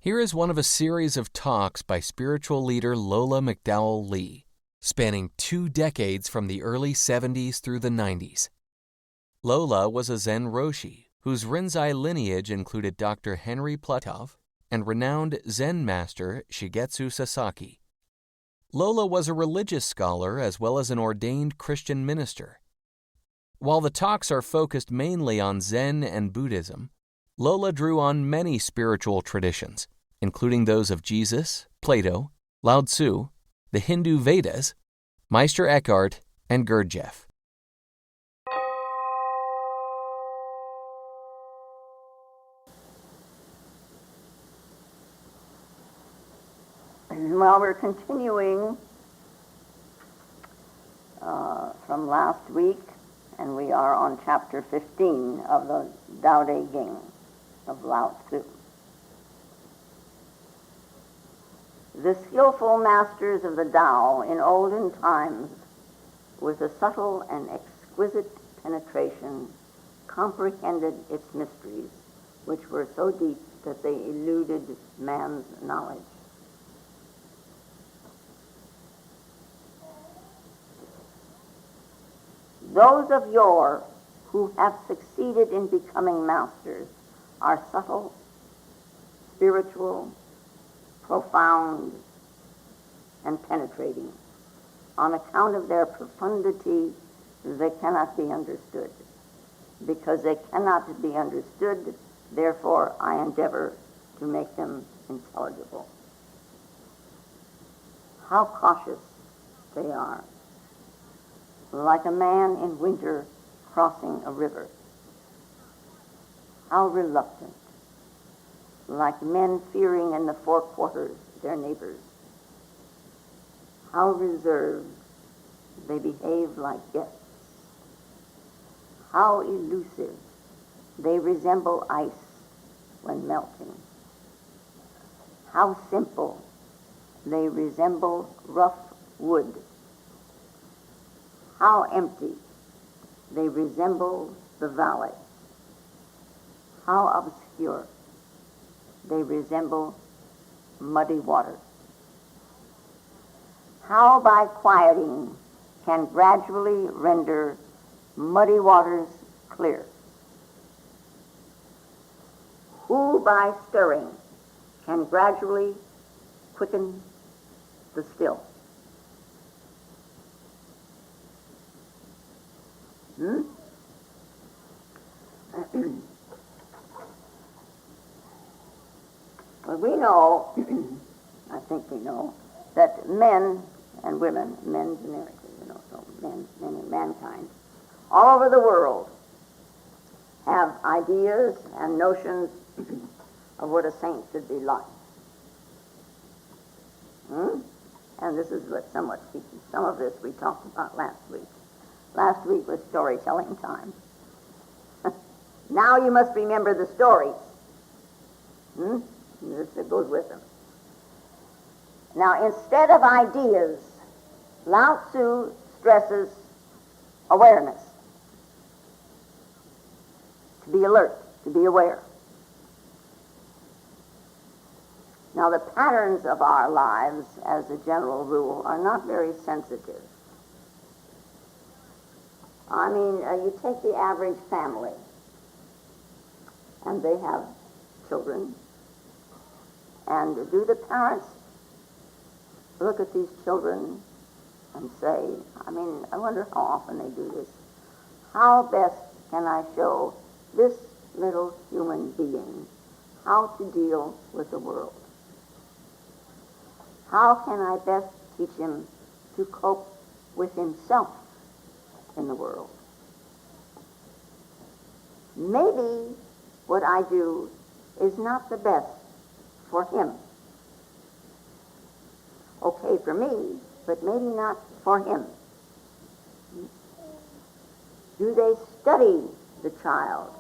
Here is one of a series of talks by spiritual leader Lola McDowell Lee, spanning 2 decades from the early 70s through the 90s. Lola was a Zen Roshi, whose Rinzai lineage included Dr. Henry Platov and renowned Zen master Shigetsu Sasaki. Lola was a religious scholar as well as an ordained Christian minister. While the talks are focused mainly on Zen and Buddhism, Lola drew on many spiritual traditions, including those of Jesus, Plato, Lao Tzu, the Hindu Vedas, Meister Eckhart, and Gurdjieff. Well, we're continuing from last week, and we are on chapter 15 of the Tao Te Ching of Lao Tzu. The skillful masters of the Tao in olden times, with a subtle and exquisite penetration, comprehended its mysteries, which were so deep that they eluded man's knowledge. Those of yore who have succeeded in becoming masters are subtle, spiritual, profound, and penetrating. On account of their profundity, they cannot be understood. Because they cannot be understood, therefore I endeavor to make them intelligible. How cautious they are, like a man in winter crossing a river. How reluctant, like men fearing in the four quarters their neighbors. How reserved, they behave like guests. How elusive, they resemble ice when melting. How simple, they resemble rough wood. How empty, they resemble the valley. How obscure, they resemble muddy water. How by quieting can gradually render muddy waters clear. Who by stirring can gradually quicken the still. Well, we know, I think we know, that men and women, men generically, so men and mankind, all over the world have ideas and notions of what a saint should be like. And this is what some of this we talked about last week. Last week was storytelling time. Now you must remember the stories. This goes with them. Now, instead of ideas, Lao Tzu stresses awareness. To be alert, to be aware. Now, the patterns of our lives, as a general rule, are not very sensitive. I mean, you take the average family, and they have children, and do the parents look at these children and say, I wonder how often they do this. How best can I show this little human being how to deal with the world? How can I best teach him to cope with himself in the world? Maybe what I do is not the best for him. Okay for me, but maybe not for him. Do they study the child?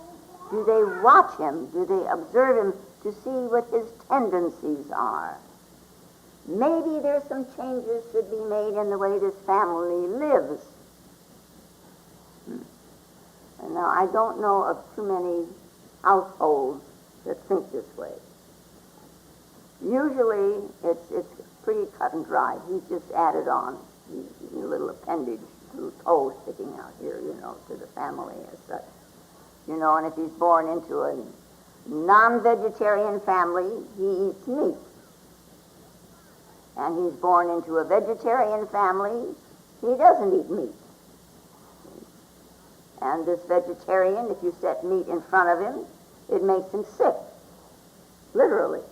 Do they watch him? Do they observe him to see what his tendencies are? Maybe there's some changes should be made in the way this family lives. And now, I don't know of too many households that think this way. Usually it's pretty cut and dry. He's just added on a little appendage, little toe sticking out here, to the family as such. And if he's born into a non-vegetarian family, he eats meat. And he's born into a vegetarian family, he doesn't eat meat. And this vegetarian, if you set meat in front of him, it makes him sick, literally.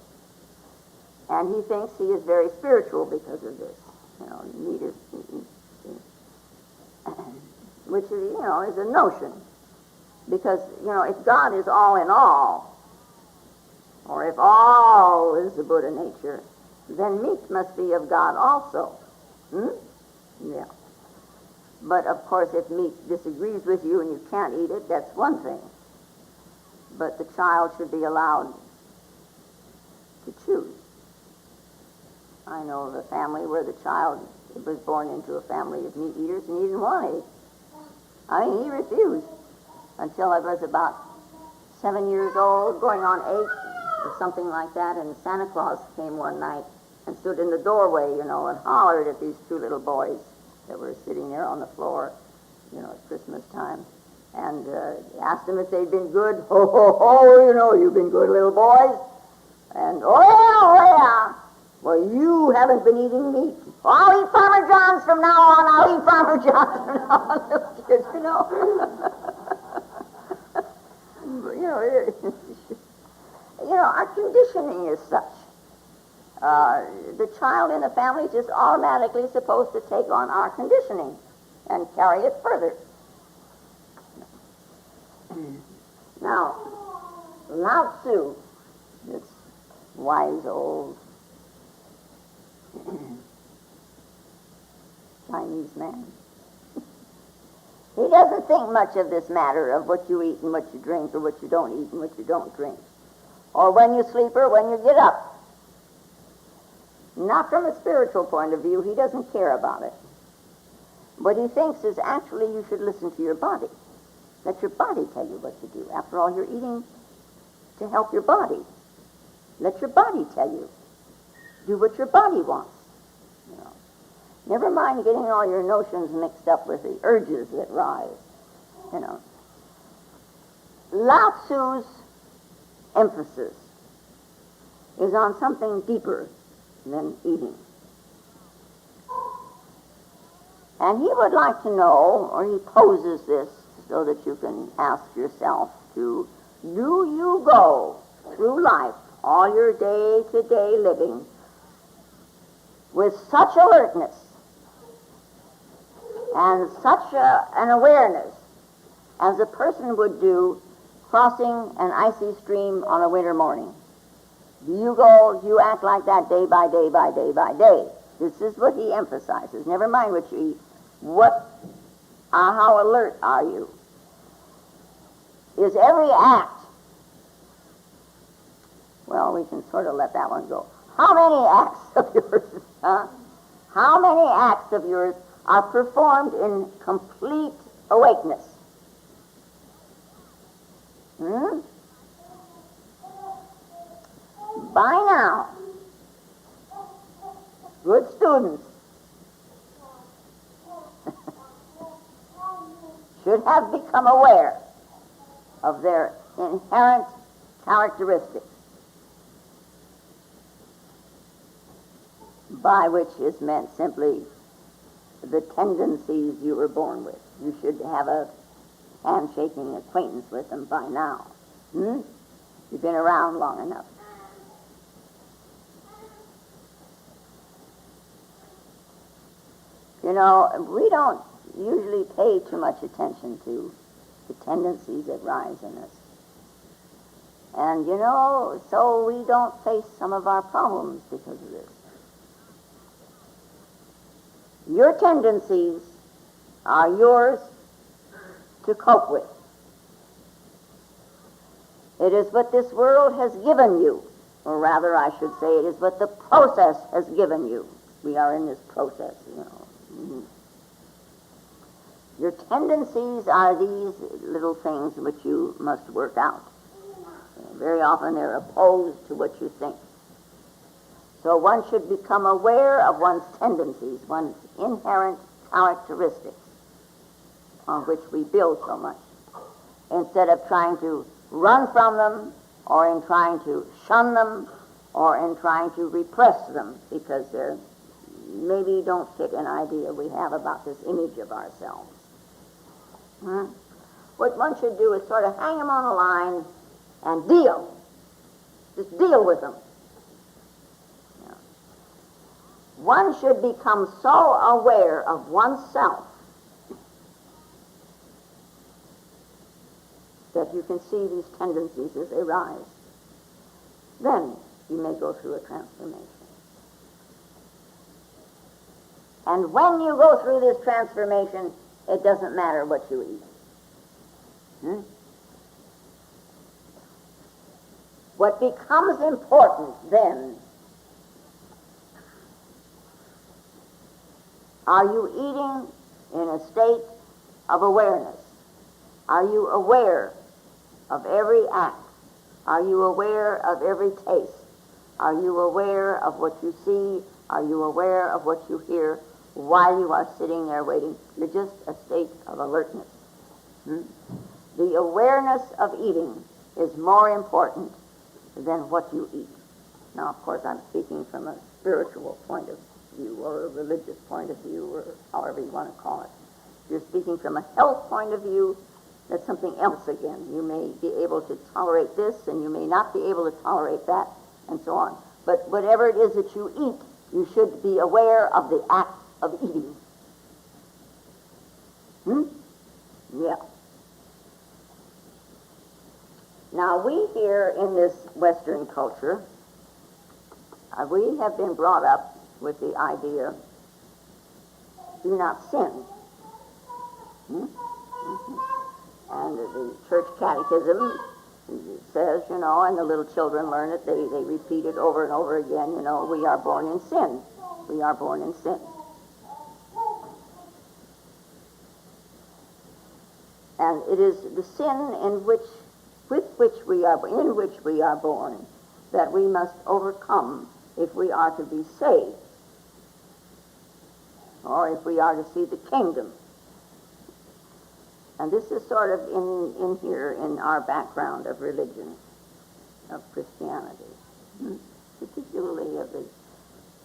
And he thinks he is very spiritual because of this. Meat is, which is, is a notion. Because, if God is all in all, or if all is the Buddha nature, then meat must be of God also. Yeah. But, of course, if meat disagrees with you and you can't eat it, that's one thing. But the child should be allowed to choose. I know of a family where the child was born into a family of meat eaters and he didn't want to eat. He refused until I was about 7 years old, going on 8 or something like that, and Santa Claus came one night and stood in the doorway, and hollered at these 2 little boys that were sitting there on the floor, at Christmas time, and asked them if they'd been good. Ho, ho, ho, you've been good little boys. And, oh yeah. Well, you haven't been eating meat. I'll eat Farmer John's from now on. I'll eat Farmer John's from now on. Little kids, our conditioning is such. The child in the family is just automatically supposed to take on our conditioning and carry it further. Now, Lao Tzu, this wise old Chinese man, he doesn't think much of this matter of what you eat and what you drink, or what you don't eat and what you don't drink, or when you sleep or when you get up. Not from a spiritual point of view, he doesn't care about it. What he thinks is actually you should listen to your body. Let your body tell you what to do. After all, you're eating to help your body. Let your body tell you. Do what your body wants. Never mind getting all your notions mixed up with the urges that rise. Lao Tzu's emphasis is on something deeper than eating. And he would like to know, or he poses this so that you can ask yourself do you go through life, all your day-to-day living, with such alertness and such an awareness as a person would do crossing an icy stream on a winter morning? Do you act like that day by day by day by day? This is what he emphasizes. Never mind what you eat. How alert are you? Is every act, well, we can sort of let that one go. How many acts of yours, how many acts of yours are performed in complete awakeness? By now, good students should have become aware of their inherent characteristics, by which is meant simply the tendencies you were born with. You should have a handshaking acquaintance with them by now. You've been around long enough. We don't usually pay too much attention to the tendencies that rise in us. And, so we don't face some of our problems because of this. Your tendencies are yours to cope with. It is what this world has given you, or rather I should say it is what the process has given you. We are in this process, Your tendencies are these little things which you must work out. Very often they're opposed to what you think. So one should become aware of one's tendencies, one's inherent characteristics on which we build so much, instead of trying to run from them, or in trying to shun them, or in trying to repress them, because they maybe don't fit an idea we have about this image of ourselves. What one should do is sort of hang them on a line and deal. Just deal with them. Yeah. One should become so aware of oneself that you can see these tendencies as they rise. Then you may go through a transformation. And when you go through this transformation, it doesn't matter what you eat. What becomes important then, are you eating in a state of awareness? Are you aware of every act? Are you aware of every taste? Are you aware of what you see? Are you aware of what you hear while you are sitting there waiting? You're just a state of alertness. The awareness of eating is more important than what you eat. Now, of course, I'm speaking from a spiritual point of view or a religious point of view or however you want to call it. If you're speaking from a health point of view, that's something else again. You may be able to tolerate this and you may not be able to tolerate that and so on. But whatever it is that you eat, you should be aware of the act of eating. Yeah. Now, we here in this Western culture, we have been brought up with the idea, do not sin. And the church catechism says, and the little children learn it, they repeat it over and over again, we are born in sin. We are born in sin. And it is the sin in which we are born that we must overcome if we are to be saved, or if we are to see the kingdom. And this is sort of in here in our background of religion, of Christianity, particularly of the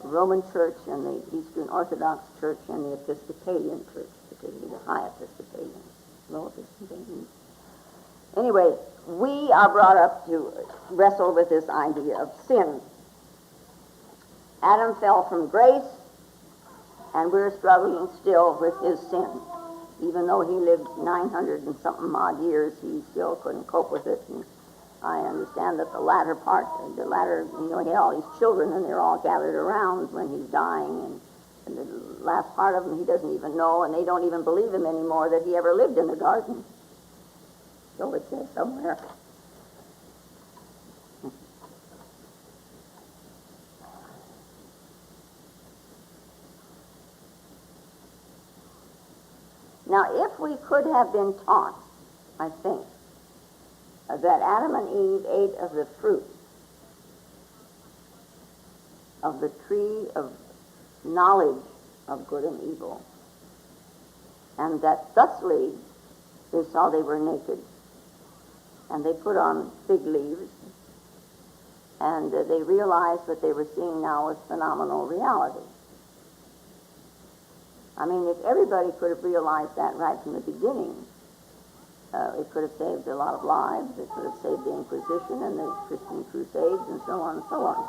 Roman Church and the Eastern Orthodox Church and the Episcopalian Church, particularly the High Episcopalian, Low Episcopalian. Anyway, we are brought up to wrestle with this idea of sin. Adam fell from grace, and we're struggling still with his sin. Even though he lived 900 and something odd years, he still couldn't cope with it. And I understand that the latter, he had all these children, and they're all gathered around when he's dying, and the last part of him he doesn't even know, and they don't even believe him anymore that he ever lived in the garden. So it says somewhere. Now, if we could have been taught, I think, that Adam and Eve ate of the fruit of the tree of knowledge of good and evil, and that thusly they saw they were naked, and they put on fig leaves, and they realized what they were seeing now was phenomenal reality. I mean, if everybody could have realized that right from the beginning, it could have saved a lot of lives. It could have saved the Inquisition and the Christian Crusades and so on and so on.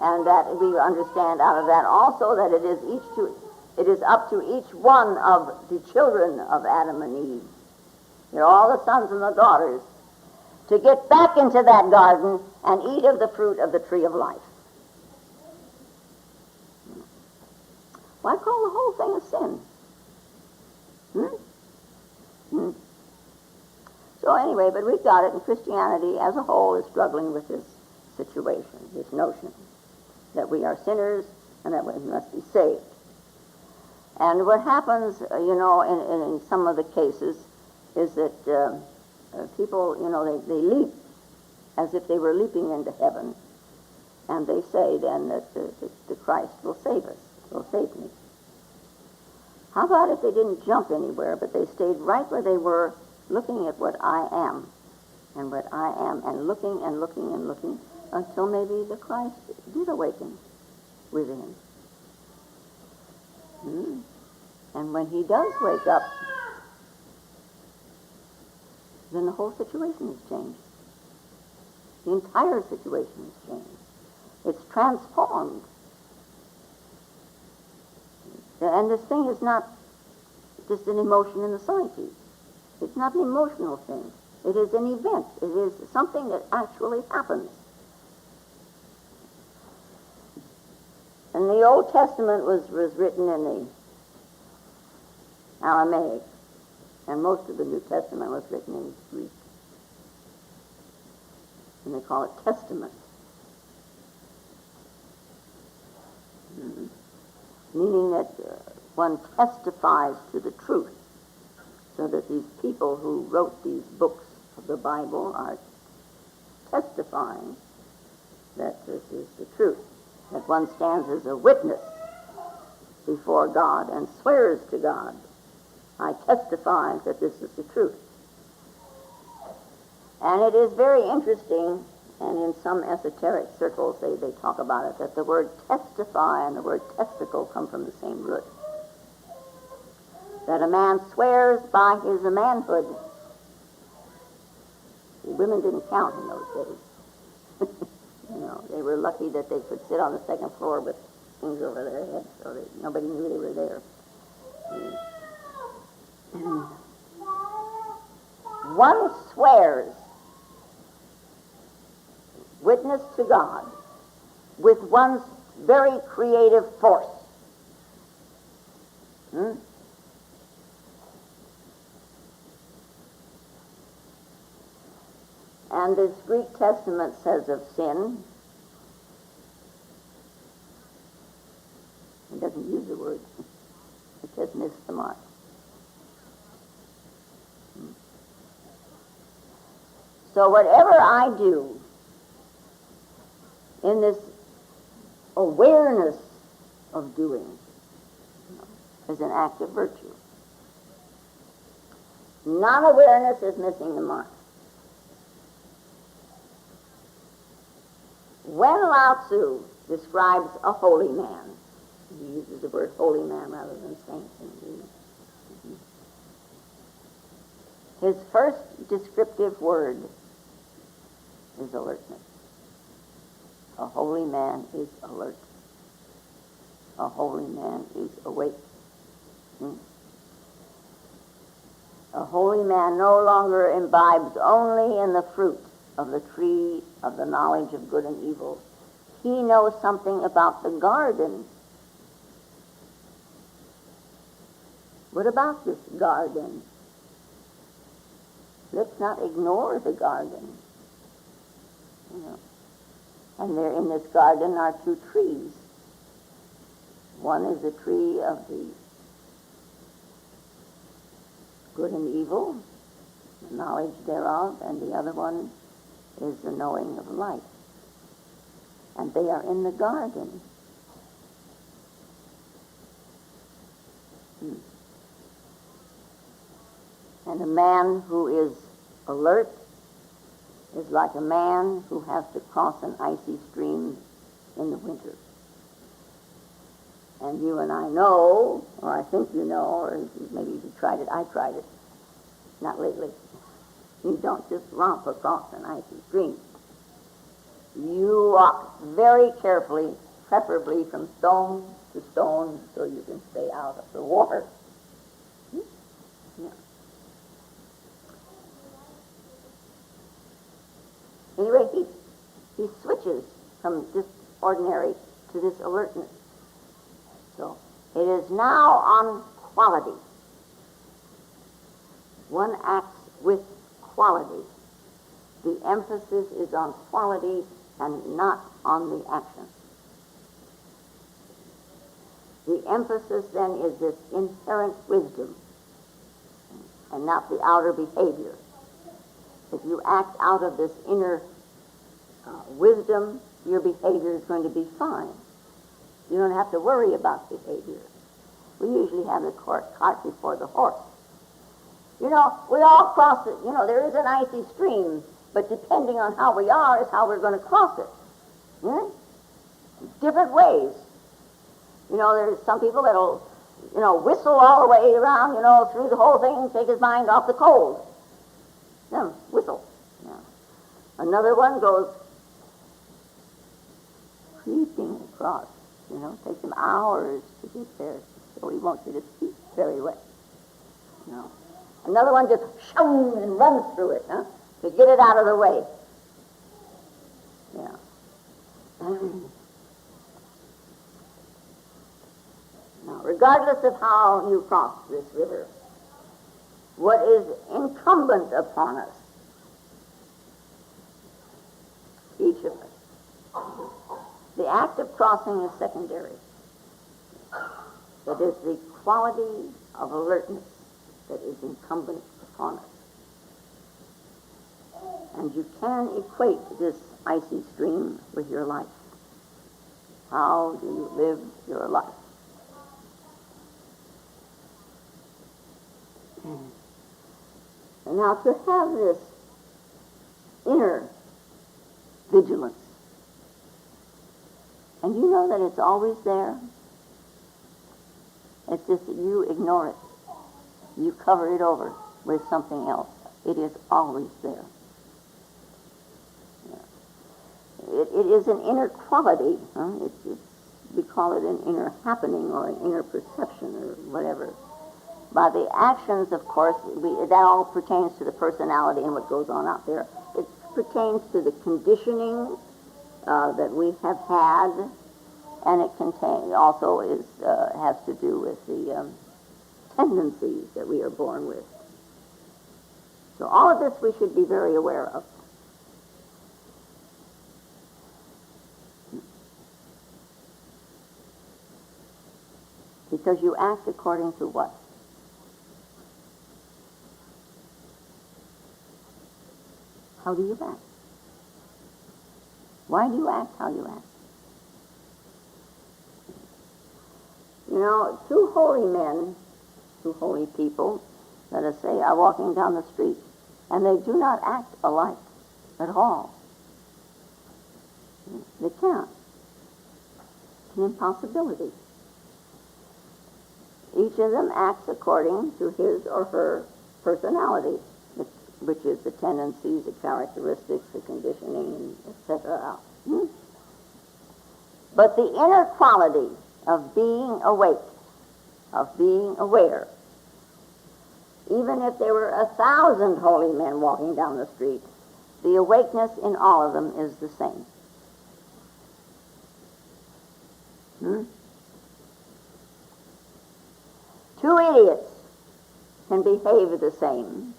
And that we understand out of that also that it is up to each one of the children of Adam and Eve, all the sons and the daughters, to get back into that garden and eat of the fruit of the tree of life. Why call the whole thing a sin? So anyway, but we've got it, and Christianity as a whole is struggling with this situation, this notion that we are sinners and that we must be saved. And what happens, in some of the cases is that people, they leap as if they were leaping into heaven. And they say then that the Christ will save us, will save me. How about if they didn't jump anywhere, but they stayed right where they were, looking at what I am, and what I am, and looking and looking and looking, until maybe the Christ did awaken within. And when he does wake up, then the whole situation has changed. The entire situation has changed. It's transformed. And this thing is not just an emotion in the psyche. It's not an emotional thing. It is an event. It is something that actually happens. And the Old Testament was written in the Aramaic, and most of the New Testament was written in Greek. And they call it Testament. Meaning that one testifies to the truth, so that these people who wrote these books of the Bible are testifying that this is the truth, that one stands as a witness before God and swears to God, I testify that this is the truth. And it is very interesting, and in some esoteric circles they talk about it, that the word testify and the word testicle come from the same root. That a man swears by his manhood. Women didn't count in those days. They were lucky that they could sit on the second floor with things over their heads, so that nobody knew they were there. One swears witness to God with one's very creative force. And this Greek Testament says of sin, it doesn't use the word, it says miss the mark. So whatever I do in this awareness of doing is an act of virtue. Non-awareness is missing the mark. When Lao Tzu describes a holy man, he uses the word holy man rather than saint. His first descriptive word is alertness. A holy man is alert. A holy man is awake. A holy man no longer imbibes only in the fruit of the tree of the knowledge of good and evil. He knows something about the garden. What about this garden? Let's not ignore the garden. And there in this garden are two trees. One is the tree of the good and evil, the knowledge thereof, and the other one is the knowing of light. And they are in the garden. And a man who is alert is like a man who has to cross an icy stream in the winter. And you and I know, or I think you know, or maybe you tried it, I tried it, not lately. You don't just romp across an icy stream. You walk very carefully, preferably from stone to stone, so you can stay out of the water. Yeah. Anyway, he switches from just ordinary to this alertness. So it is now on quality. One acts with quality. The emphasis is on quality and not on the action. The emphasis then is this inherent wisdom and not the outer behavior. If you act out of this inner wisdom, your behavior is going to be fine. You don't have to worry about behavior. We usually have the cart before the horse. You know, we all cross it. You know, there is an icy stream, but depending on how we are is how we're going to cross it. Hmm? Different ways. You know, there's some people that'll, you know, whistle all the way around, you know, through the whole thing, take his mind off the cold. Yeah, whistle. Yeah. Another one goes creeping across. You know, takes him hours to get there, so he won't get his feet very wet. You know. Another one just shung and runs through it, huh, to get it out of the way. Yeah. Now, regardless of how you cross this river, what is incumbent upon us, each of us, the act of crossing is secondary. It is the quality of alertness that is incumbent upon us. And you can equate this icy stream with your life. How do you live your life? And now to have this inner vigilance, and you know that it's always there. It's just that you ignore it. You cover it over with something else. It is always there. Yeah. It is an inner quality. Huh? We call it an inner happening or an inner perception or whatever. By the actions, of course, that all pertains to the personality and what goes on out there. It pertains to the conditioning that we have had, and it also has to do with the tendencies that we are born with. So all of this we should be very aware of. Because you act according to what? How do you act? Why do you act how you act? You know, two holy men, two holy people, let us say, are walking down the street, and they do not act alike at all. They can't. It's an impossibility. Each of them acts according to his or her personality, which is the tendencies, the characteristics, the conditioning, etc. But the inner quality of being awake, of being aware, even if there were 1,000 holy men walking down the street, the awakeness in all of them is the same. Two idiots can behave the same.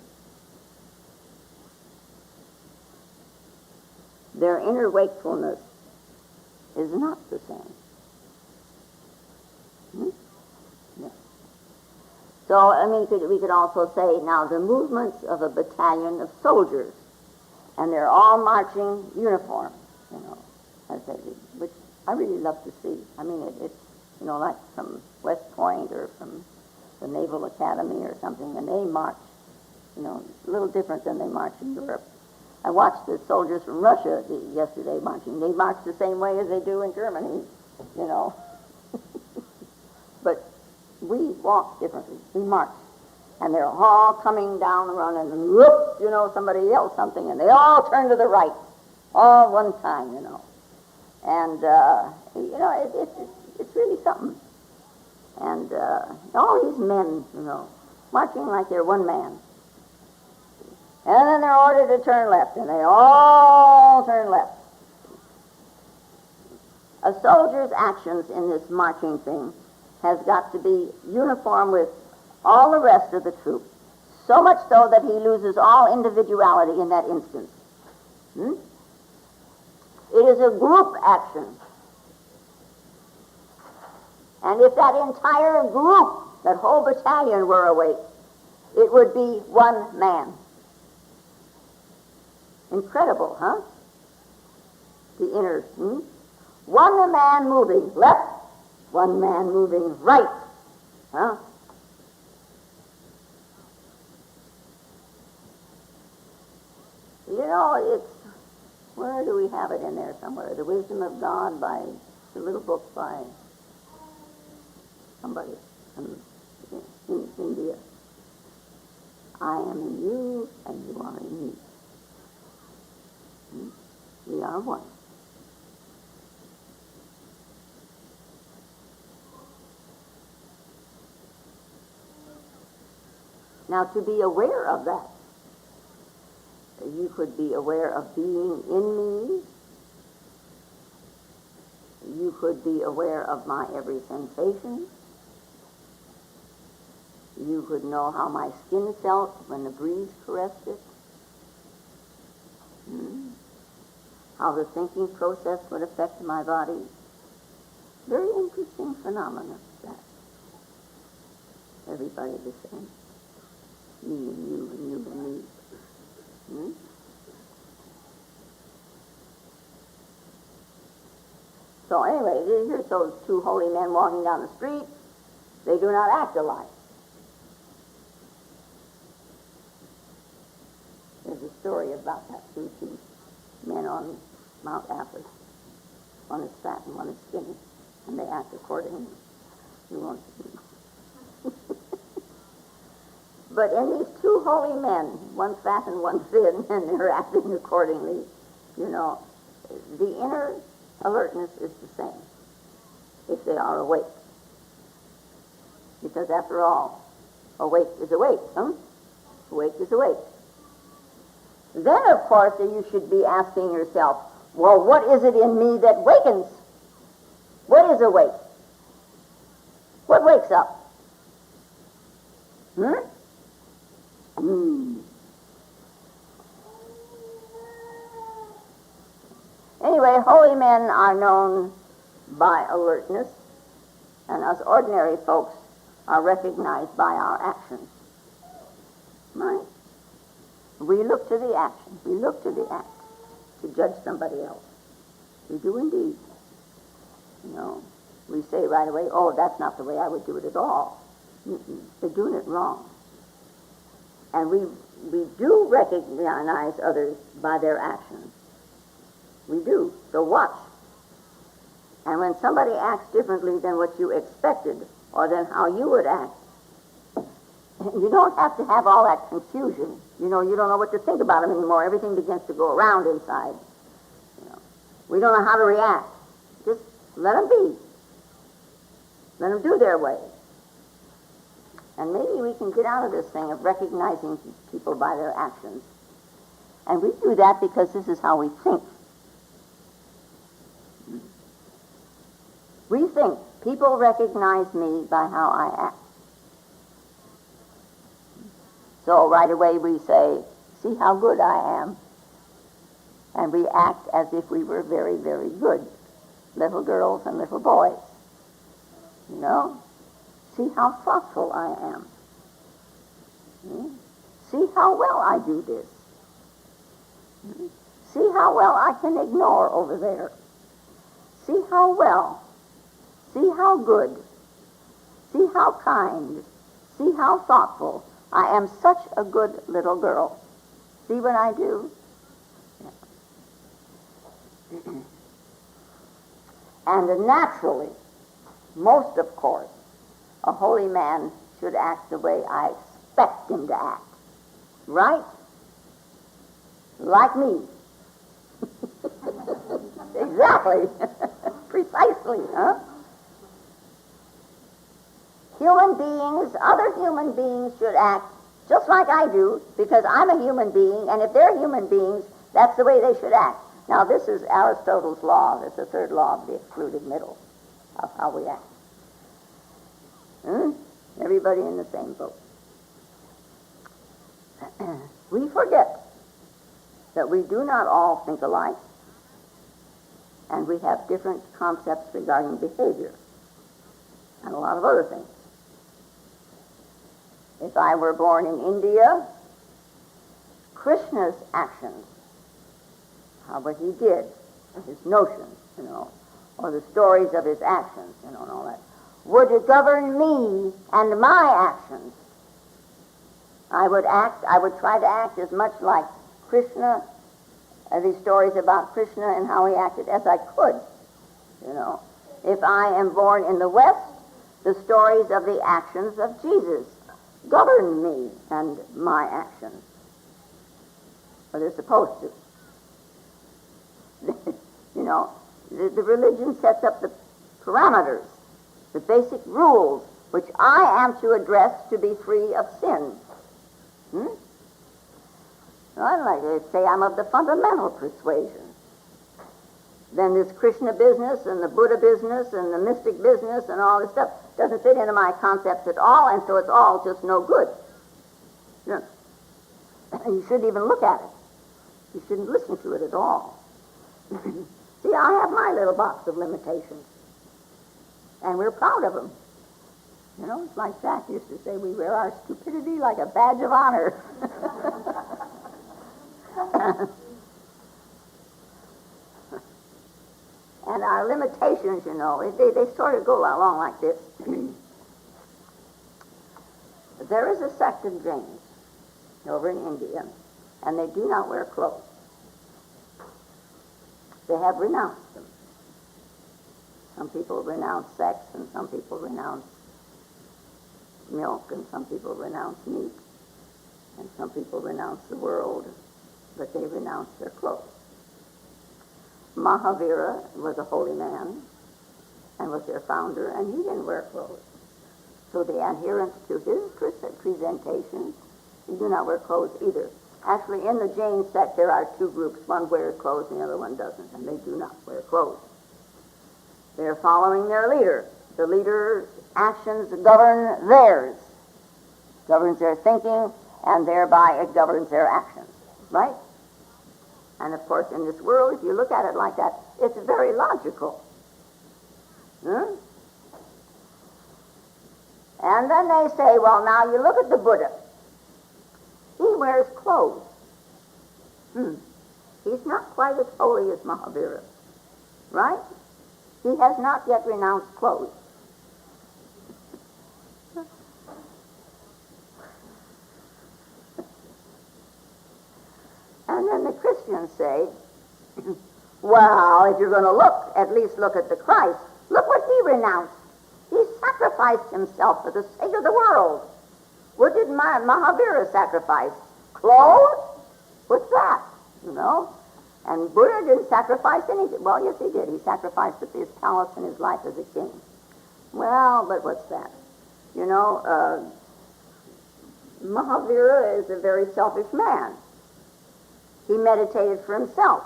Their inner wakefulness is not the same. Yeah. So, I mean, we could also say, now, the movements of a battalion of soldiers, and they're all marching uniform, you know, which I really love to see. I mean, it's, you know, like from West Point or from the Naval Academy or something, and they march, you know, a little different than they march in Europe. I watched the soldiers from Russia yesterday marching. They march the same way as they do in Germany, you know. But we walk differently. We march. And they're all coming down the run, and whoop, you know, somebody yells something, and they all turn to the right, all one time, you know. And, you know, it's really something. And all these men, you know, marching like they're one man. And then they're ordered to turn left, and they all turn left. A soldier's actions in this marching thing has got to be uniform with all the rest of the troop, so much so that he loses all individuality in that instance. It is a group action. And if that entire group, that whole battalion were awake, it would be one man. Incredible, huh? the inner. One man moving left, one man moving right. Huh? You know, it's, where do we have it in there somewhere? The Wisdom of God by, the little book by somebody in India. I am in you and you are in me. We are one. Now, to be aware of that, you could be aware of being in me. You could be aware of my every sensation. You could know how my skin felt when the breeze caressed it. How the thinking process would affect my body. Very interesting phenomenon, that. Everybody the same. Me and you and you and me. So anyway, here's those two holy men walking down the street. They do not act alike. There's a story about that, two men on Mount Athos. One is fat and one is skinny, and they act accordingly. You won't see. But in these two holy men, one fat and one thin, and they're acting accordingly, you know, the inner alertness is the same if they are awake. Because after all, awake is awake, Awake is awake. Then, of course, you should be asking yourself, well, what is it in me that wakens? What is awake? What wakes up? Anyway, holy men are known by alertness, and us ordinary folks are recognized by our actions. Right? We look to the action. We look to the act to judge somebody else. We do indeed. You know, we say right away, oh, that's not the way I would do it at all. They're doing it wrong. And we do recognize others by their actions. We do. So watch. And when somebody acts differently than what you expected or than how you would act, you don't have to have all that confusion. You know, you don't know what to think about them anymore. Everything begins to go around inside. You know, we don't know how to react. Just let them be. Let them do their way. And maybe we can get out of this thing of recognizing people by their actions. And we do that because this is how we think. We think people recognize me by how I act. So right away we say, see how good I am. And we act as if we were very, very good little girls and little boys. You know? See how thoughtful I am. See how well I do this. See how well I can ignore over there. See how well. See how good. See how kind. See how thoughtful. I am such a good little girl. See what I do? Yeah. And naturally, most of course, a holy man should act the way I expect him to act. Right? Like me. Exactly. Precisely, huh? Human beings, other human beings should act just like I do, because I'm a human being, and if they're human beings, that's the way they should act. Now, this is Aristotle's law. It's the third law of the excluded middle of how we act. Everybody in the same boat. We forget that we do not all think alike, and we have different concepts regarding behavior and a lot of other things. If I were born in India, Krishna's actions, what he did, his notions, or the stories of his actions, and all that, would govern me and my actions. I would try to act as much like Krishna, these stories about Krishna and how he acted, as I could, If I am born in the West, the stories of the actions of Jesus govern me and my actions. Or they're supposed to. The religion sets up the parameters, the basic rules, which I am to address to be free of sin. I'd like to say I'm of the fundamental persuasion. Then this Krishna business and the Buddha business and the mystic business and all this stuff doesn't fit into my concepts at all, and so it's all just no good. You shouldn't even look at it. You shouldn't listen to it at all. See, I have my little box of limitations, and we're proud of them. It's like Jack used to say, we wear our stupidity like a badge of honor. And our limitations, they sort of go along like this. There is a sect of Jains over in India, and they do not wear clothes. They have renounced them. Some people renounce sex, and some people renounce milk, and some people renounce meat, and some people renounce the world, but they renounce their clothes. Mahavira was a holy man and was their founder, and he didn't wear clothes. So the adherents to his presentation do not wear clothes either. Actually, in the Jain sect, there are two groups. One wears clothes and the other one doesn't, and they do not wear clothes. They're following their leader. The leader's actions govern theirs, governs their thinking, and thereby it governs their actions, right? And of course, in this world, if you look at it like that, it's very logical. And then they say, well, now you look at the Buddha. He wears clothes. He's not quite as holy as Mahavira, right? He has not yet renounced clothes. And then the Christians say, well, if you're going to look, at least look at the Christ. Look what he renounced. He sacrificed himself for the sake of the world. What did Mahavira sacrifice? Clothes? What's that? And Buddha didn't sacrifice anything. Well, yes, he did. He sacrificed his palace and his life as a king. Well, but what's that? Mahavira is a very selfish man. He meditated for himself.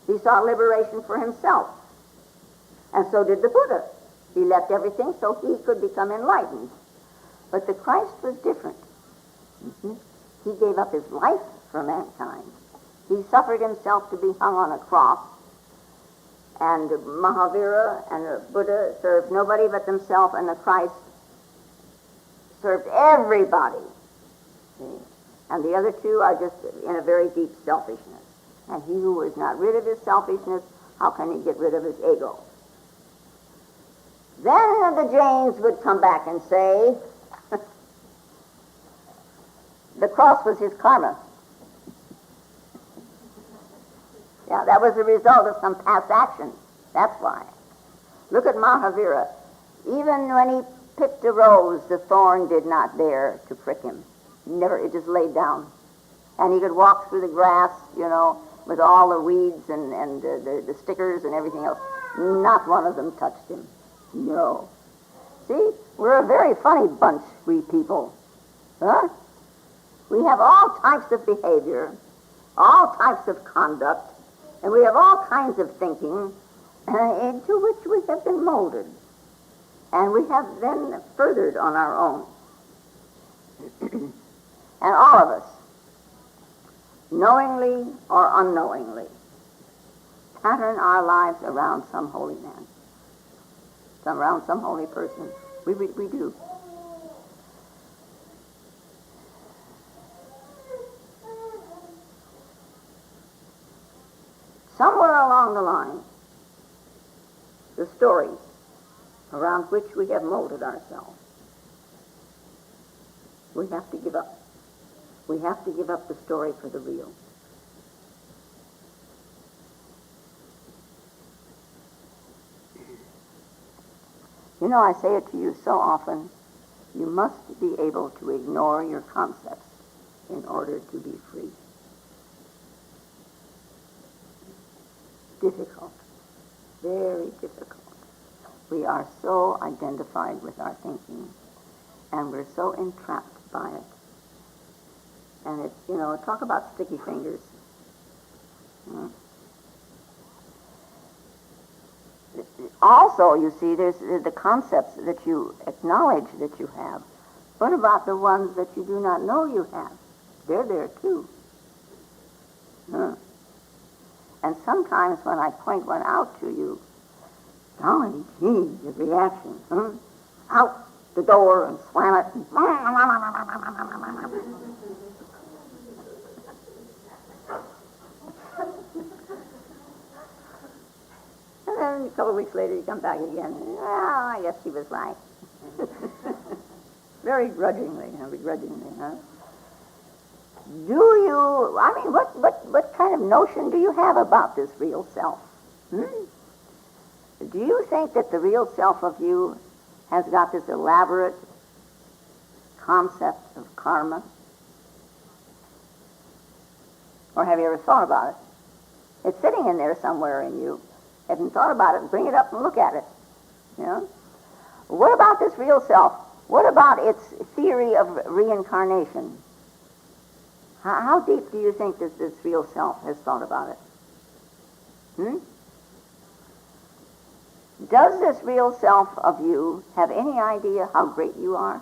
He sought liberation for himself. And so did the Buddha. He left everything so he could become enlightened. But the Christ was different. He gave up his life for mankind. He suffered himself to be hung on a cross. And Mahavira and the Buddha served nobody but themselves, and the Christ served everybody. See? And the other two are just in a very deep selfishness. And he who is not rid of his selfishness, how can he get rid of his ego? Then the Jains would come back and say, the cross was his karma. Yeah, that was the result of some past action. That's why. Look at Mahavira. Even when he picked a rose, the thorn did not dare to prick him. It just laid down. And he could walk through the grass, with all the weeds and the stickers and everything else. Not one of them touched him. No. See, we're a very funny bunch, we people. Huh? We have all types of behavior, all types of conduct, and we have all kinds of thinking into which we have been molded. And we have then furthered on our own. And all of us, knowingly or unknowingly, pattern our lives around some holy man, around some holy person. We do. Some along the line, the stories around which we have molded ourselves, we have to give up. We have to give up the story for the real. You know, I say it to you so often, you must be able to ignore your concepts in order to be free. Difficult. Very difficult. We are so identified with our thinking, and we're so entrapped by it. And it's, you know, talk about sticky fingers. Also, you see, there's the concepts that you acknowledge that you have. What about the ones that you do not know you have? They're there too. And sometimes when I point one out to you, golly gee, the reaction. Out the door and slam it. And then a couple of weeks later you come back again. Well, I guess she was right. Very grudgingly, huh? Do you, I mean, what kind of notion do you have about this real self? Do you think that the real self of you has got this elaborate concept of karma? Or have you ever thought about it? It's sitting in there somewhere in you. Haven't thought about it, bring it up and look at it. You know? What about this real self? What about its theory of reincarnation? How deep do you think this real self has thought about it? Does this real self of you have any idea how great you are?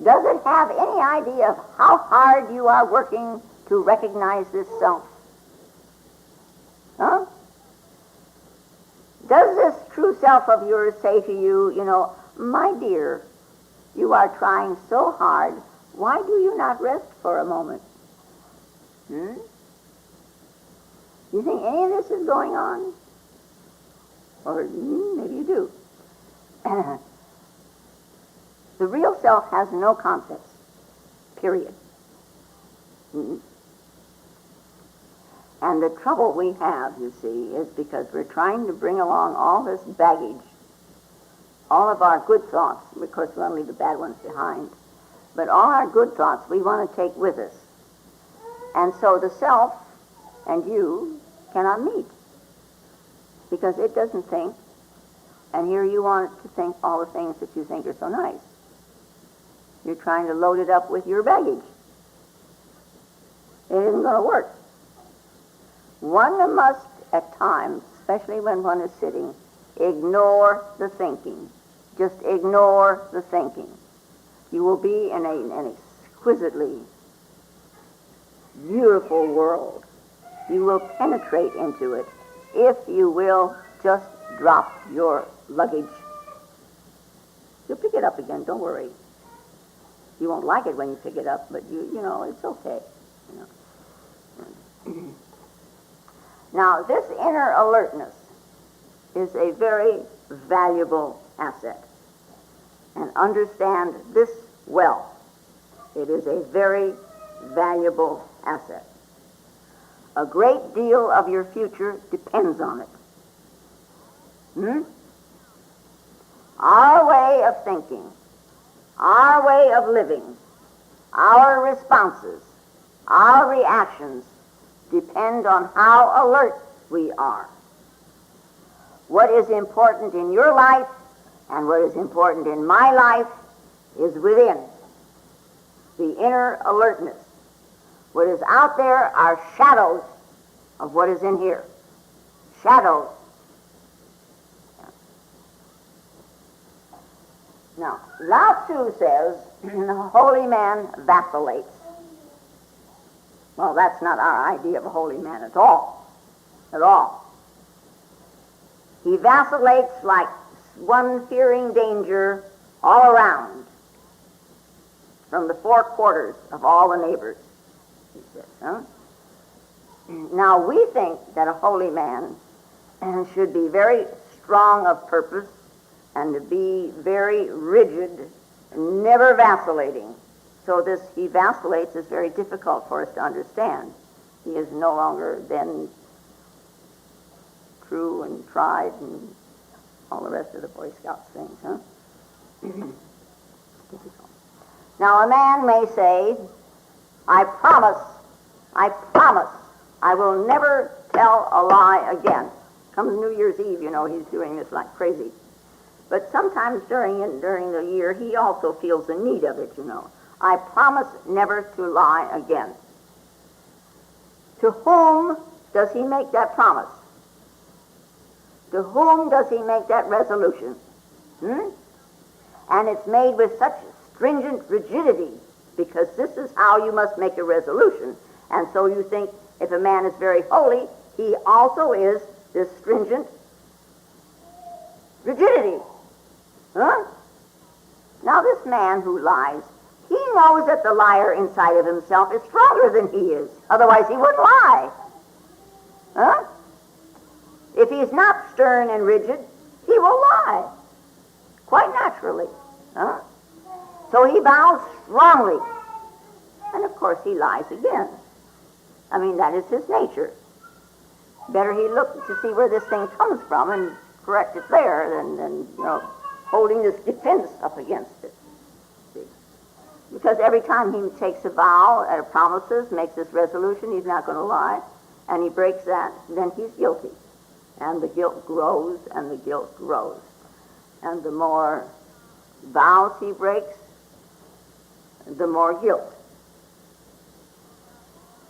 Does it have any idea of how hard you are working to recognize this self? Huh? Does this true self of yours say to you, you know, my dear, you are trying so hard, why do you not rest for a moment? You think any of this is going on? Or maybe you do. The real self has no concepts, period. And the trouble we have, you see, is because we're trying to bring along all this baggage, all of our good thoughts. Of course, we want to leave the bad ones behind. But all our good thoughts we want to take with us. And so the self and you cannot meet because it doesn't think. And here you want it to think all the things that you think are so nice. You're trying to load it up with your baggage. It isn't going to work. One must, at times, especially when one is sitting, ignore the thinking. Just ignore the thinking. You will be in an exquisitely beautiful world. You will penetrate into it if you will just drop your luggage. You'll pick it up again, don't worry. You won't like it when you pick it up, but you know, it's okay. You know. Now, this inner alertness is a very valuable asset. And understand this well. It is a very valuable asset. A great deal of your future depends on it. Our way of thinking, our way of living, our responses, our reactions depend on how alert we are. What is important in your life and what is important in my life is within. The inner alertness. What is out there are shadows of what is in here. Shadows. Now, Lao Tzu says, the holy man vacillates. Well, that's not our idea of a holy man at all. At all. He vacillates like one fearing danger all around. from the four quarters of all the neighbors, he says. Huh? Now, we think that a holy man should be very strong of purpose and to be very rigid, never vacillating. So this, he vacillates, is very difficult for us to understand. He is no longer then true and tried and all the rest of the Boy Scouts things, huh? Difficult. Now, a man may say, I promise, I will never tell a lie again. Comes New Year's Eve, you know, he's doing this like crazy. But sometimes during the year, he also feels the need of it, you know. I promise never to lie again. To whom does he make that promise? To whom does he make that resolution? And it's made with such stringent rigidity, because this is how you must make a resolution. And so you think if a man is very holy, he also is this stringent rigidity. Huh? Now this man who lies, he knows that the liar inside of himself is stronger than he is. Otherwise he wouldn't lie. Huh? If he's not stern and rigid, he will lie. Quite naturally. Huh? So he vows strongly. And of course he lies again. I mean, that is his nature. Better he look to see where this thing comes from and correct it there than you know, holding this defense up against it. See? Because every time he takes a vow, promises, makes this resolution, he's not going to lie, and he breaks that, then he's guilty. And the guilt grows, and the guilt grows. And the more vows he breaks, the more guilt.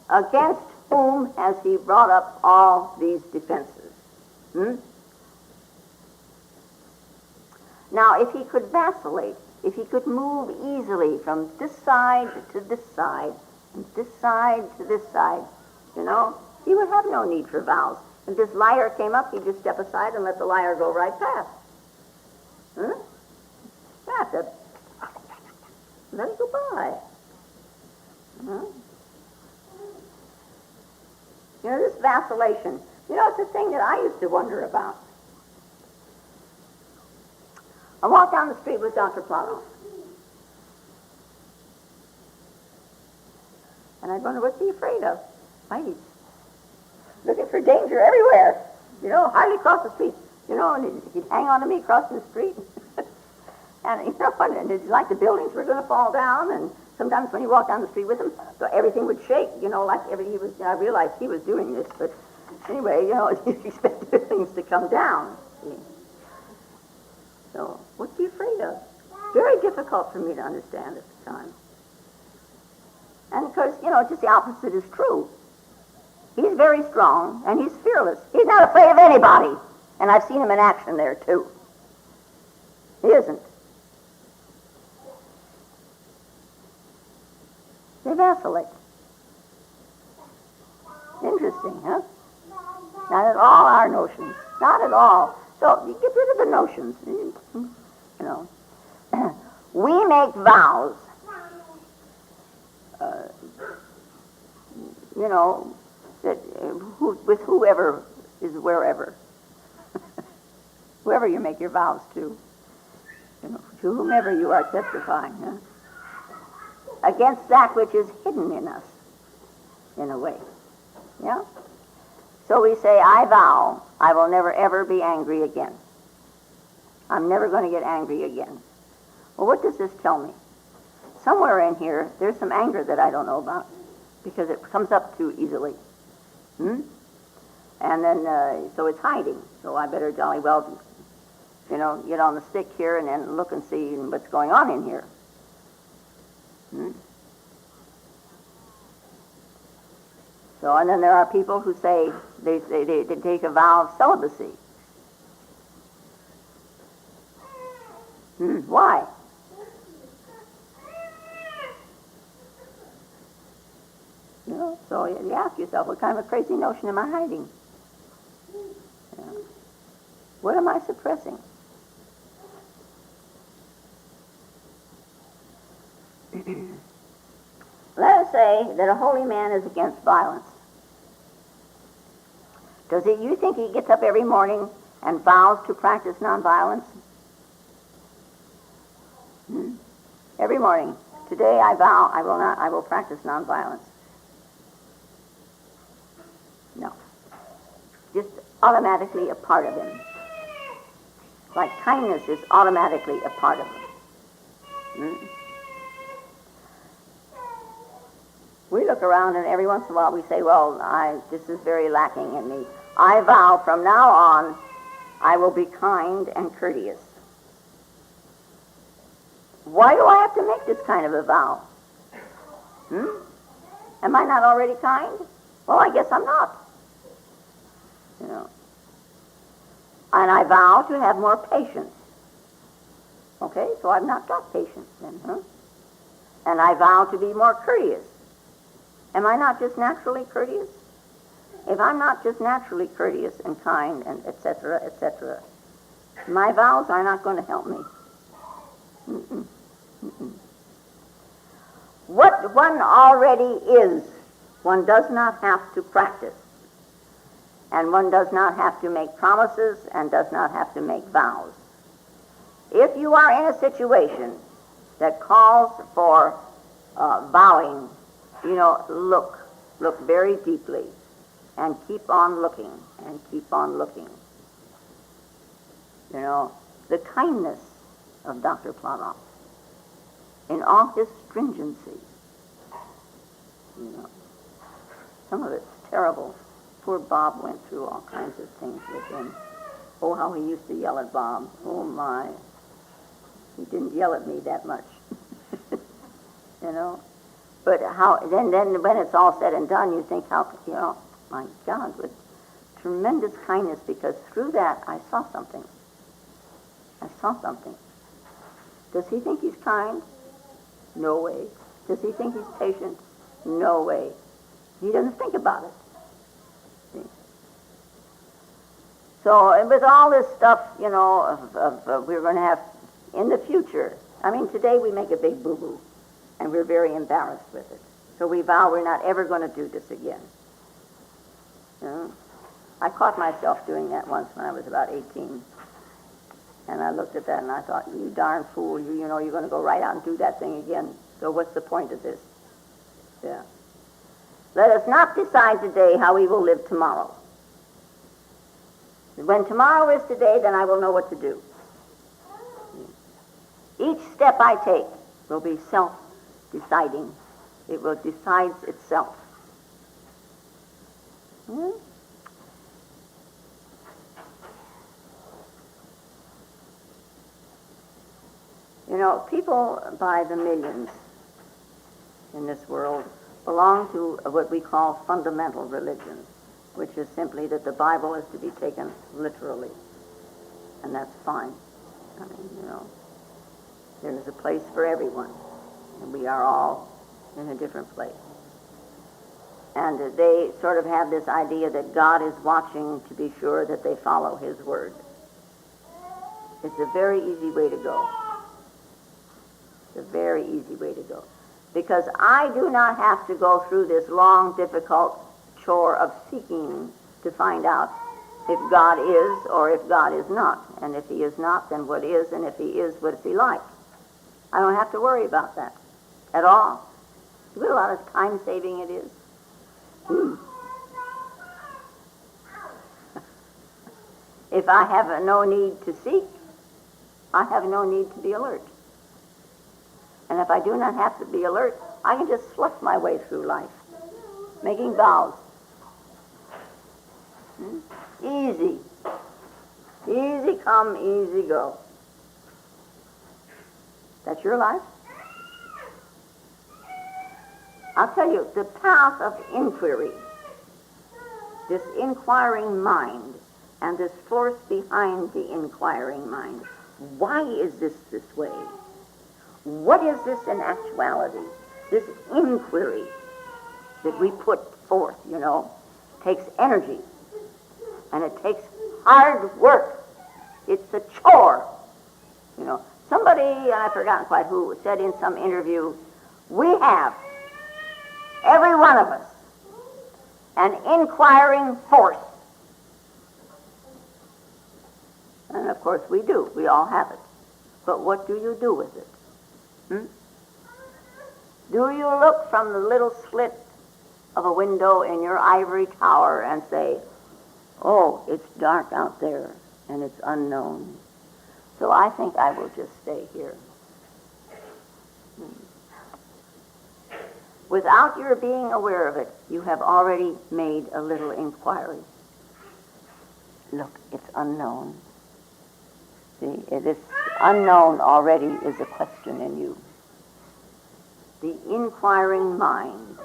Against whom has he brought up all these defenses? Now, if he could vacillate, if he could move easily from this side to this side, and this side to this side, you know, he would have no need for vows. If this liar came up, he'd just step aside and let the liar go right past. Let it go by. You know, this vacillation, you know, it's a thing that I used to wonder about. I walked down the street with Dr. Plothoff. And I'd wonder, what's he afraid of? Why, he's looking for danger everywhere. You know, hardly cross the street. You know, and he'd hang on to me crossing the street. And, you know, and it's like the buildings were going to fall down. And sometimes when you walk down the street with him, so everything would shake, you know, like I realized he was doing this. But anyway, you know, you expected things to come down. See? So, what's he afraid of? Very difficult for me to understand at the time. And of course, you know, just the opposite is true. He's very strong, and he's fearless. He's not afraid of anybody. And I've seen him in action there, too. He isn't. They vacillate. Interesting, huh? Not at all our notions. Not at all. So you get rid of the notions. You know. We make vows. You know, that with whoever is wherever. Whoever you make your vows to. You know, to whomever you are testifying, huh? Against that which is hidden in us, in a way. Yeah? So we say, I vow I will never ever be angry again. I'm never going to get angry again. Well, what does this tell me? Somewhere in here, there's some anger that I don't know about, because it comes up too easily. And then, so it's hiding. So I better jolly well, you know, get on the stick here and then look and see what's going on in here. So, and then there are people who say they take a vow of celibacy. Why? You know, so you ask yourself, what kind of a crazy notion am I hiding? Yeah. What am I suppressing? say that a holy man is against violence. You think he gets up every morning and vows to practice nonviolence? Every morning. Today I vow I will practice nonviolence. No. Just automatically a part of him. Like kindness is automatically a part of him. We look around and every once in a while we say, well, this is very lacking in me. I vow from now on I will be kind and courteous. Why do I have to make this kind of a vow? Am I not already kind? Well, I guess I'm not. And I vow to have more patience. Okay, so I've not got patience then, And I vow to be more courteous. Am I not just naturally courteous? If I'm not just naturally courteous and kind and etc., my vows are not going to help me. What one already is, one does not have to practice. And one does not have to make promises and does not have to make vows. If you are in a situation that calls for vowing, look very deeply and keep on looking and keep on looking. The kindness of Dr. Platoff in all his stringency. Some of it's terrible. Poor Bob went through all kinds of things with him. Oh, how he used to yell at Bob. Oh, my. He didn't yell at me that much. But then when it's all said and done, you think my God, with tremendous kindness, because through that I saw something. Does he think he's kind? No way. Does he think he's patient? No way. He doesn't think about it. So with all this stuff, we're going to have in the future. I mean, today we make a big boo-boo, and we're very embarrassed with it. So we vow we're not ever going to do this again. I caught myself doing that once when I was about 18. And I looked at that and I thought, you darn fool, you're going to go right out and do that thing again. So what's the point of this? Yeah. Let us not decide today how we will live tomorrow. When tomorrow is today, then I will know what to do. Each step I take will be self-deciding. It will decide itself. People by the millions in this world belong to what we call fundamental religions, which is simply that the Bible is to be taken literally. And that's fine. I mean, there is a place for everyone, and we are all in a different place. And they sort of have this idea that God is watching to be sure that they follow his word. It's a very easy way to go. It's a very easy way to go. Because I do not have to go through this long, difficult chore of seeking to find out if God is or if God is not. And if he is not, then what is, and if he is, what is he like? I don't have to worry about that at all. Look at a lot of time-saving it is. If I have no need to seek, I have no need to be alert. And if I do not have to be alert, I can just slough my way through life, making vows. Easy. Easy come, easy go. That's your life? I'll tell you, the path of inquiry, this inquiring mind, and this force behind the inquiring mind. Why is this way? What is this in actuality? This inquiry that we put forth, takes energy, and it takes hard work. It's a chore. Somebody, I've forgotten quite who, said in some interview, we have every one of us, an inquiring force. And of course we do. We all have it. But what do you do with it? Do you look from the little slit of a window in your ivory tower and say, oh, it's dark out there and it's unknown, so I think I will just stay here? Without your being aware of it, you have already made a little inquiry. Look, it's unknown. See, this unknown already is a question in you. The inquiring mind.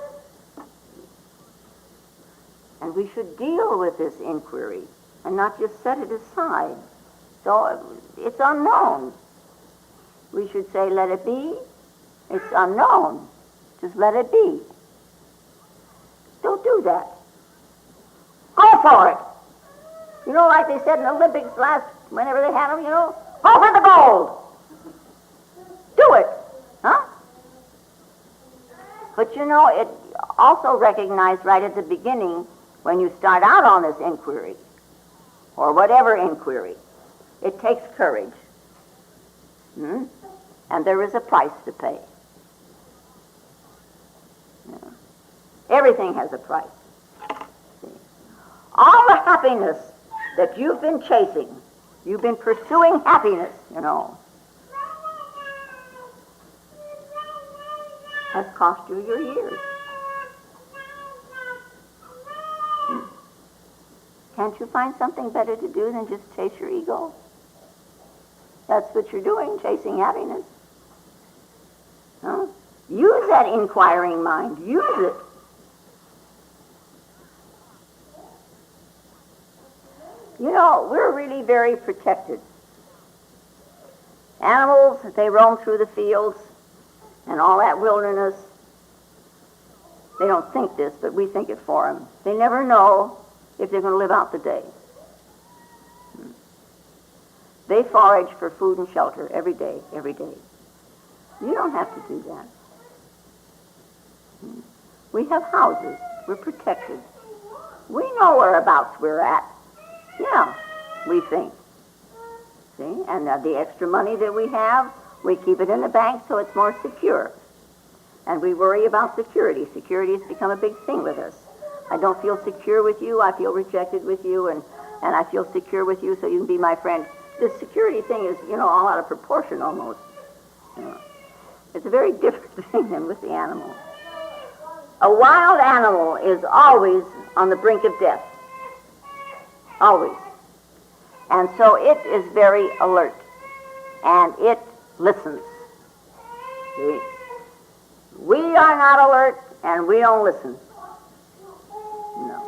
And we should deal with this inquiry and not just set it aside. So it's unknown. We should say, let it be. It's unknown. Just let it be. Don't do that. Go for it. You know, like they said in the Olympics whenever they had them, go for the gold. Do it. Huh? But it also recognized right at the beginning, when you start out on this inquiry, or whatever inquiry, it takes courage. And there is a price to pay. Yeah. Everything has a price. See? All the happiness that you've been chasing, you've been pursuing happiness, has cost you your years. Can't you find something better to do than just chase your ego? That's what you're doing, chasing happiness. Huh? Use that inquiring mind. Use it. We're really very protected. Animals, they roam through the fields and all that wilderness. They don't think this, but we think it for them. They never know if they're going to live out the day. They forage for food and shelter every day, every day. You don't have to do that. We have houses. We're protected. We know whereabouts we're at. Yeah, we think. See? And the extra money that we have, we keep it in the bank so it's more secure. And we worry about security. Security has become a big thing with us. I don't feel secure with you. I feel rejected with you, and I feel secure with you so you can be my friend. This security thing is, all out of proportion almost. It's a very different thing than with the animal. A wild animal is always on the brink of death. Always. And so it is very alert. And it listens. See? We are not alert, and we don't listen. No.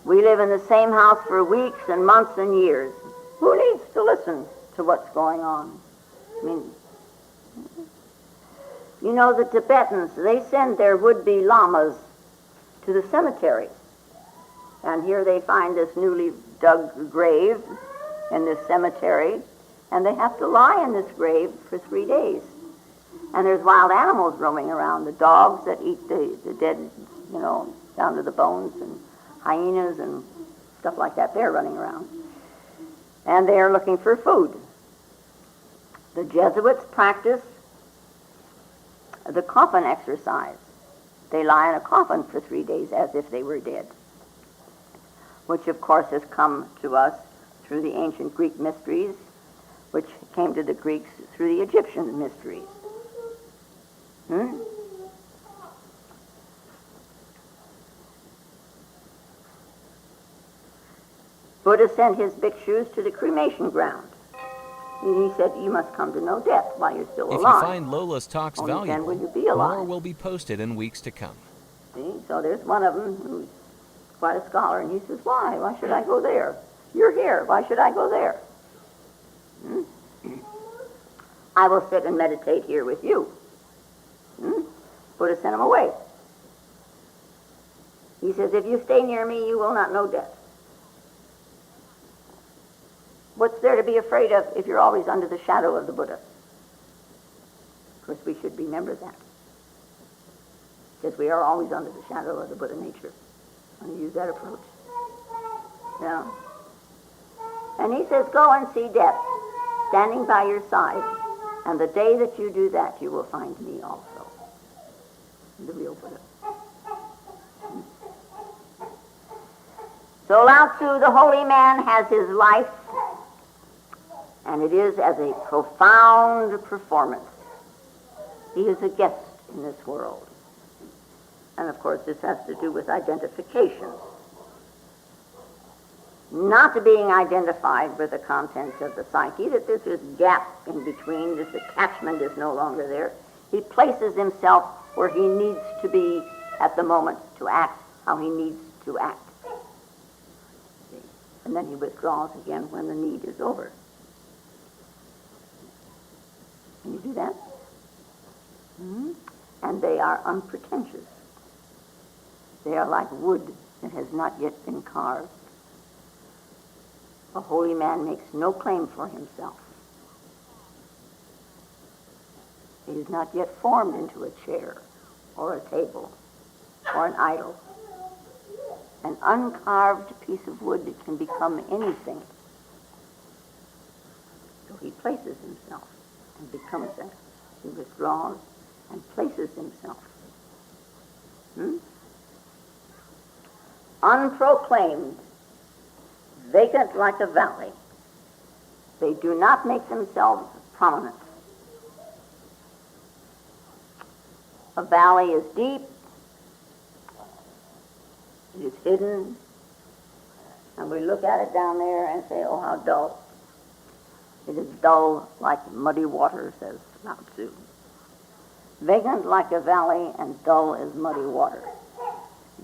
We live in the same house for weeks and months and years. Who needs to listen to what's going on? The Tibetans, they send their would-be lamas to the cemetery. And here they find this newly dug grave in this cemetery, and they have to lie in this grave for 3 days. And there's wild animals roaming around, the dogs that eat the dead, down to the bones, and hyenas and stuff like that. They're running around. And they're looking for food. The Jesuits practice the coffin exercise. They lie in a coffin for 3 days as if they were dead, which of course has come to us through the ancient Greek mysteries, which came to the Greeks through the Egyptian mysteries. Buddha sent his bhikshus to the cremation ground. And he said, you must come to know death while you're still alive. If you find Lola's talks Only valuable, then will you be alive. more will be posted in weeks to come. See, so there's one of them who's quite a scholar, and he says, why? Why should I go there? You're here. Why should I go there? I will sit and meditate here with you. Buddha sent him away. He says, if you stay near me, you will not know death. What's there to be afraid of if you're always under the shadow of the Buddha? Of course, we should remember that. because we are always under the shadow of the Buddha nature when you use that approach. Yeah. And he says, go and see death standing by your side, and the day that you do that, you will find me also, the real Buddha. So Lao Tzu, the holy man, has his life, and it is as a profound performance. He is a guest in this world. And of course, this has to do with identification. Not being identified with the contents of the psyche, that there's this gap in between, this attachment is no longer there. He places himself where he needs to be at the moment to act how he needs to act. And then he withdraws again when the need is over. Can you do that? Mm-hmm. And they are unpretentious. They are like wood that has not yet been carved. A holy man makes no claim for himself. He is not yet formed into a chair or a table or an idol. An uncarved piece of wood can become anything. So he places himself and becomes that. He withdraws and places himself. Unproclaimed, vacant like a valley. They do not make themselves prominent. A valley is deep, it is hidden, and we look at it down there and say, oh, how dull. It is dull like muddy water, says Lao Tzu. Vacant like a valley and dull as muddy water.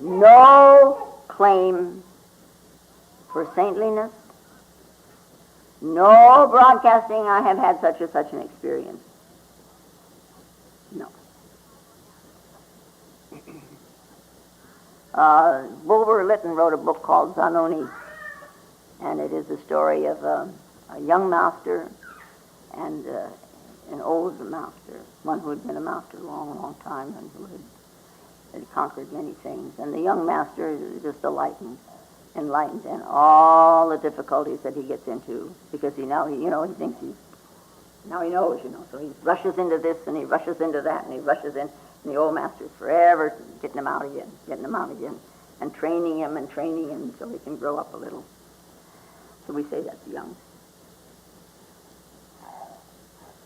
No claim for saintliness. No broadcasting, I have had such and such an experience. No. Bulwer Lytton wrote a book called Zanoni, and it is the story of a young master and an old master, one who had been a master a long, long time and who had conquered many things. And the young master is just enlightened and all the difficulties that he gets into because he thinks now he knows, so he rushes into this and he rushes into that and he rushes in, and the old master is forever getting him out again, and training him so he can grow up a little. So we say that's young.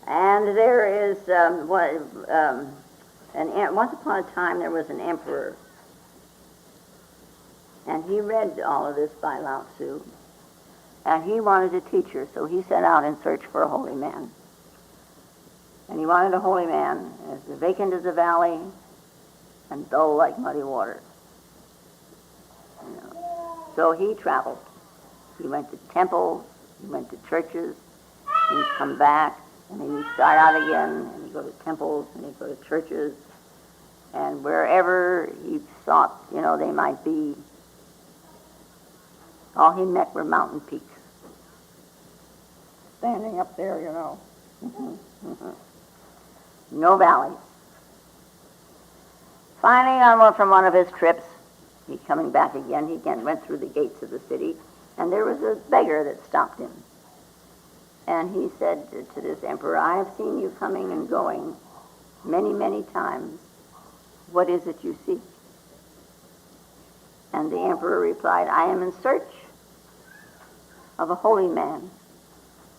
And there is, once upon a time there was an emperor, and he read all of this by Lao Tzu, and he wanted a teacher, so he set out in search for a holy man. And he wanted a holy man as vacant as a valley and dull like muddy water. So he traveled. He went to temples, he went to churches, he'd come back, and then he'd start out again, and he'd go to temples, and he'd go to churches, and wherever he thought, they might be, all he met were mountain peaks. Standing up there, No valleys. Finally, from one of his trips, he's coming back again. He again went through the gates of the city, and there was a beggar that stopped him. And he said to this emperor, I have seen you coming and going many, many times. What is it you seek? And the emperor replied, I am in search of a holy man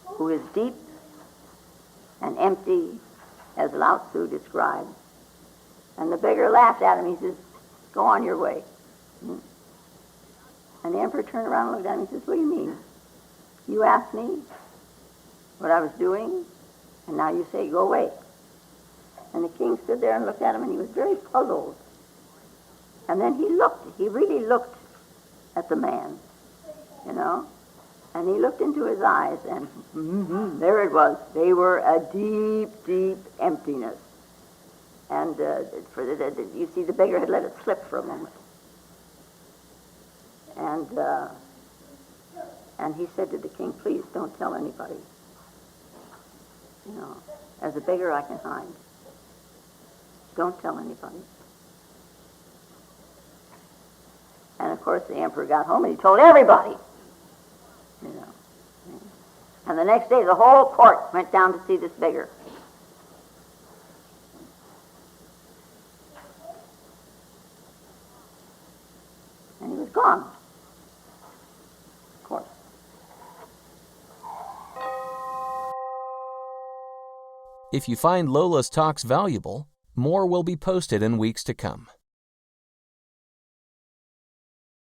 who is deep and empty, as Lao Tzu described. And the beggar laughed at him. He says, go on your way. And the emperor turned around and looked at him and says, what do you mean? You asked me what I was doing, and now you say, go away. And the king stood there and looked at him, and he was very puzzled. And then he really looked at the man, and he looked into his eyes, and there it was. They were a deep, deep emptiness. And you see, the beggar had let it slip for a moment. And he said to the king, please don't tell anybody. As a beggar I can hide. Don't tell anybody. of course, the emperor got home and he told everybody. You know. And the next day, the whole court went down to see this beggar. And he was gone. Of course. If you find Lola's talks valuable, more will be posted in weeks to come.